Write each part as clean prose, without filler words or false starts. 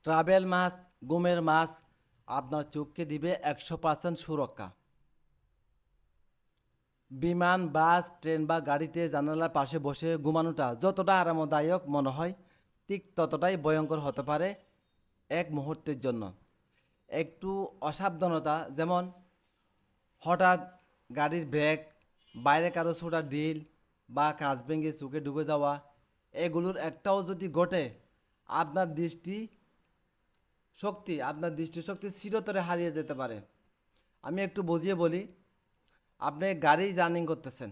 Travel mask, ঘুমের mask আপনার চোখকে দিবে 100% সুরক্ষা। বিমান, বাস, ট্রেন বা গাড়িতে জানালার পাশে বসে ঘুমানোটা যতটা আরামদায়ক মনে হয়, ঠিক ততটাই ভয়ঙ্কর হতে পারে এক মুহূর্তের জন্য। একটু অসাবধানতা, যেমন হঠাৎ গাড়ির ব্রেক, বাইরে কারো ছোটা ঢিল বা কাঁচ ভেঙে চোখে ঢুকে যাওয়া, এগুলোর একটাও যদি ঘটে, আপনার দৃষ্টিশক্তি চিরতরে হারিয়ে যেতে পারে। আমি একটু বুঝিয়ে বলি। আপনি গাড়ি জার্নি করতেছেন,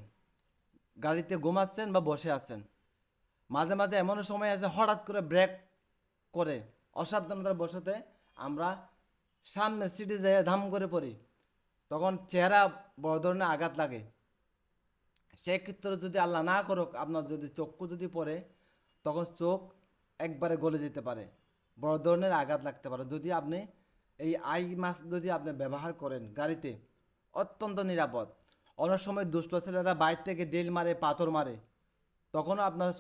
গাড়িতে ঘুমাচ্ছেন বা বসে আছেন, মাঝে মাঝে এমন সময় আছে হঠাৎ করে ব্রেক করে অসাবধানতার বশতে আমরা সামনের সিটে যেয়ে ধাম করে পড়ি। তখন চেহারা বড় ধরনের আঘাত লাগে। সেক্ষেত্রে যদি আল্লাহ না করুক আপনার যদি চক্ষু যদি পড়ে, তখন চোখ একবারে গলে যেতে পারে, বড় ধরনের আঘাত লাগতে পারে। যদি আপনি এই আই মাস্ক যদি আপনি ব্যবহার করেন গাড়িতে, অত্যন্ত নিরাপদ। অনেক সময় দুষ্ট ছেলেরা বাইর থেকে ডেল মারে, পাথর মারে, তখনও আপনার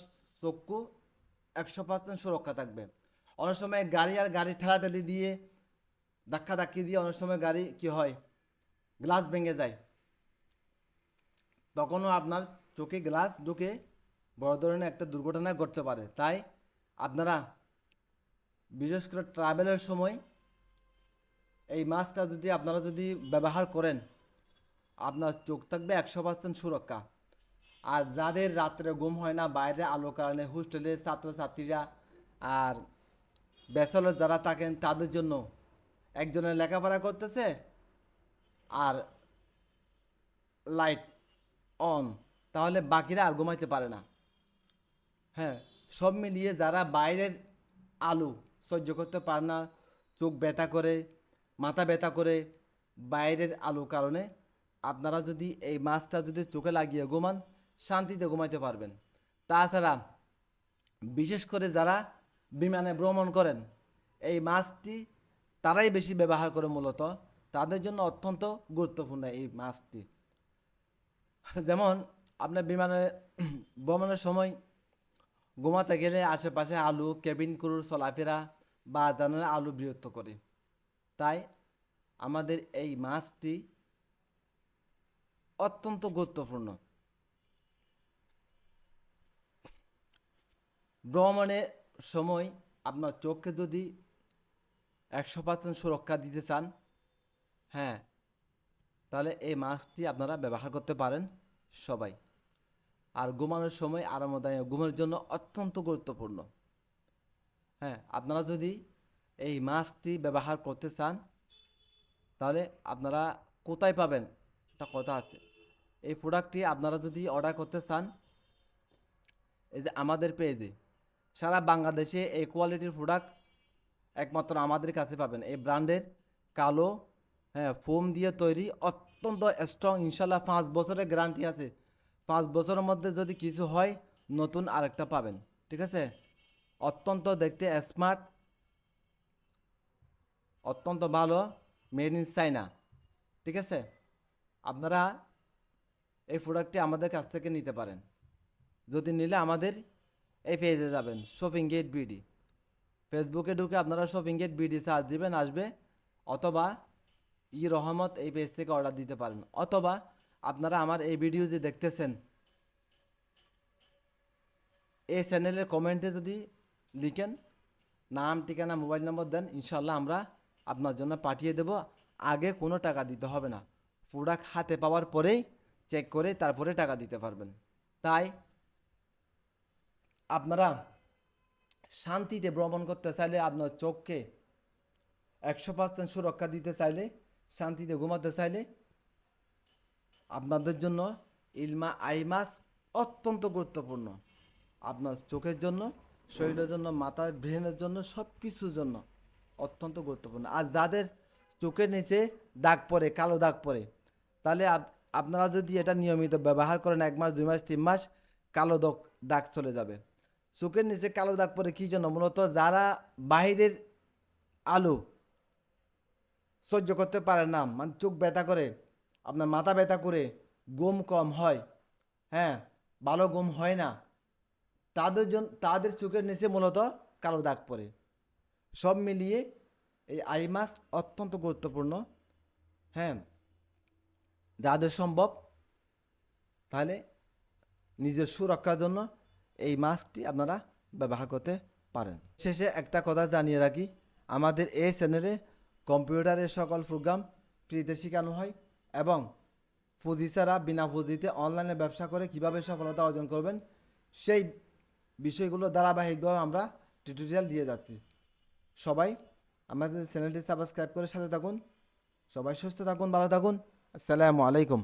চক্ষু 100% সুরক্ষা থাকবে। অনেক সময় গাড়ি ঠেলাঠেলি দিয়ে, ধাক্কি দিয়ে অনেক সময় গাড়ি কি হয়, গ্লাস ভেঙে যায়, তখনও আপনার চোখে গ্লাস ঢুকে বড় ধরনের একটা দুর্ঘটনা ঘটতে পারে। তাই আপনারা বিশেষ করে ট্রাভেলের সময় এই মাস্কটা যদি আপনারা যদি ব্যবহার করেন, আপনার চোখ থাকবে 100% সুরক্ষা। আর যাদের রাত্রে ঘুম হয় না, বাইরে আলো কারণে হোস্টেলের ছাত্রছাত্রীরা আর ব্যাচেলর যারা থাকেন, তাদের জন্য একজনের লেখাপড়া করতেছে আর লাইট অন, তাহলে বাকিরা আর ঘুমাইতে পারে না। হ্যাঁ, সব মিলিয়ে যারা বাইরের আলো সহ্য করতে পারে না, চোখ ব্যথা করে, মাথা ব্যথা করে বাইরের আলো কারণে, আপনারা যদি এই মাস্কটা যদি চোখে লাগিয়ে ঘুমান, শান্তিতে ঘুমাইতে পারবেন। তাছাড়া বিশেষ করে যারা বিমানে ভ্রমণ করেন, এই মাস্কটি তারাই বেশি ব্যবহার করে, মূলত তাদের জন্য অত্যন্ত গুরুত্বপূর্ণ এই মাস্কটি। যেমন আপনার বিমানে ভ্রমণের সময় ঘুমাতে গেলে আশেপাশে আলো, কেবিন ক্রুর চলাফেরা বা জানালা আলো বিরক্ত করে। তাই আমাদের এই মাস্কটি অত্যন্ত গুরুত্বপূর্ণ। ভ্রমণের সময় আপনার চোখকে যদি 100% সুরক্ষা দিতে চান, হ্যাঁ, তাহলে এই মাস্কটি আপনারা ব্যবহার করতে পারেন সবাই। আর ঘুমানোর সময় আরামদায়ক ঘুমের জন্য অত্যন্ত গুরুত্বপূর্ণ। হ্যাঁ, আপনারা যদি এই মাস্কটি ব্যবহার করতে চান, তাহলে আপনারা কোথায় পাবেন, একটা কথা আছে। এই প্রোডাক্টটি আপনারা যদি অর্ডার করতে চান, এই যে আমাদের পেজে সারা বাংলাদেশে এই কোয়ালিটির প্রোডাক্ট একমাত্র আমাদের কাছে পাবেন। এই ব্র্যান্ডের কালো, হ্যাঁ, ফোম দিয়ে তৈরি, অত্যন্ত স্ট্রং, ইনশাল্লাহ 5 বছরের গ্যারান্টি আছে। 5 বছরের মধ্যে যদি কিছু হয়, নতুন আরেকটা পাবেন। ঠিক আছে, অত্যন্ত দেখতে স্মার্ট, অত্যন্ত ভালো, মেড ইন চায়না। ঠিক আছে, আপনারা এই প্রোডাক্টটি আমাদের কাছ থেকে নিতে পারেন। যদি নিলে আমাদের এই পেজে যাবেন, শপিং গেট বিডি। ফেসবুকে ঢুকে আপনারা শপিং গেট বিডি সার্চ দিবেন, আসবে। অথবা রহমত এই পেজ থেকে অর্ডার দিতে পারেন। অথবা আপনারা আমার এই ভিডিও যে দেখতেছেন, এই চ্যানেলের কমেন্টে যদি লিখেন, নাম, ঠিকানা, মোবাইল নম্বর দেন, ইনশাল্লাহ আমরা আপনার জন্য পাঠিয়ে দেব। আগে কোনো টাকা দিতে হবে না, প্রোডাক্ট হাতে পাওয়ার পরেই চেক করে তারপরে টাকা দিতে পারবেন। তাই আপনারা শান্তিতে ভ্রমণ করতে চাইলে, আপনার চোখকে 100% সুরক্ষা দিতে চাইলে, শান্তিতে ঘুমাতে চাইলে, আপনাদের জন্য ইলমা আই মাস্ক অত্যন্ত গুরুত্বপূর্ণ। আপনার চোখের জন্য, শরীরের জন্য, মাথার ব্রেনের জন্য, সব কিছুর জন্য অত্যন্ত গুরুত্বপূর্ণ। আর যাদের চোখের নিচে দাগ পড়ে, কালো দাগ পড়ে, তাহলে আপনারা যদি এটা নিয়মিত ব্যবহার করেন, 1 মাস, 2 মাস, 3 মাস, কালো দাগ চলে যাবে। চোখের নিচে কালো দাগ পড়ে কী জন্য? মূলত যারা বাহিরের আলো সহ্য করতে পারে না, মানে চোখ ব্যথা করে, আপনার মাথা ব্যথা করে, ঘুম কম হয়, হ্যাঁ, ভালো ঘুম হয় না, তাদের চোখের নিচে মূলত কালো দাগ পড়ে। সব মিলিয়ে এই আই মাস্ক অত্যন্ত গুরুত্বপূর্ণ। হ্যাঁ, যাদের সম্ভব তাহলে নিজের সুরক্ষার জন্য এই মাস্কটি আপনারা ব্যবহার করতে পারেন। শেষে একটা কথা জানিয়ে রাখি, আমাদের এই চ্যানেলে কম্পিউটারের সকল প্রোগ্রাম ফ্রিতে শেখানো হয় এবং পুঁজি ছাড়া বিনা পুঁজিতে অনলাইনে ব্যবসা করে কিভাবে সফলতা অর্জন করবেন সেই বিষয়গুলো ধারাবাহিকভাবে আমরা টিউটোরিয়াল দিয়ে যাচ্ছি। সবাই আমাদের চ্যানেলটি সাবস্ক্রাইব করে সাথে থাকুন। সবাই সুস্থ থাকুন, ভালো থাকুন। আসসালামু আলাইকুম।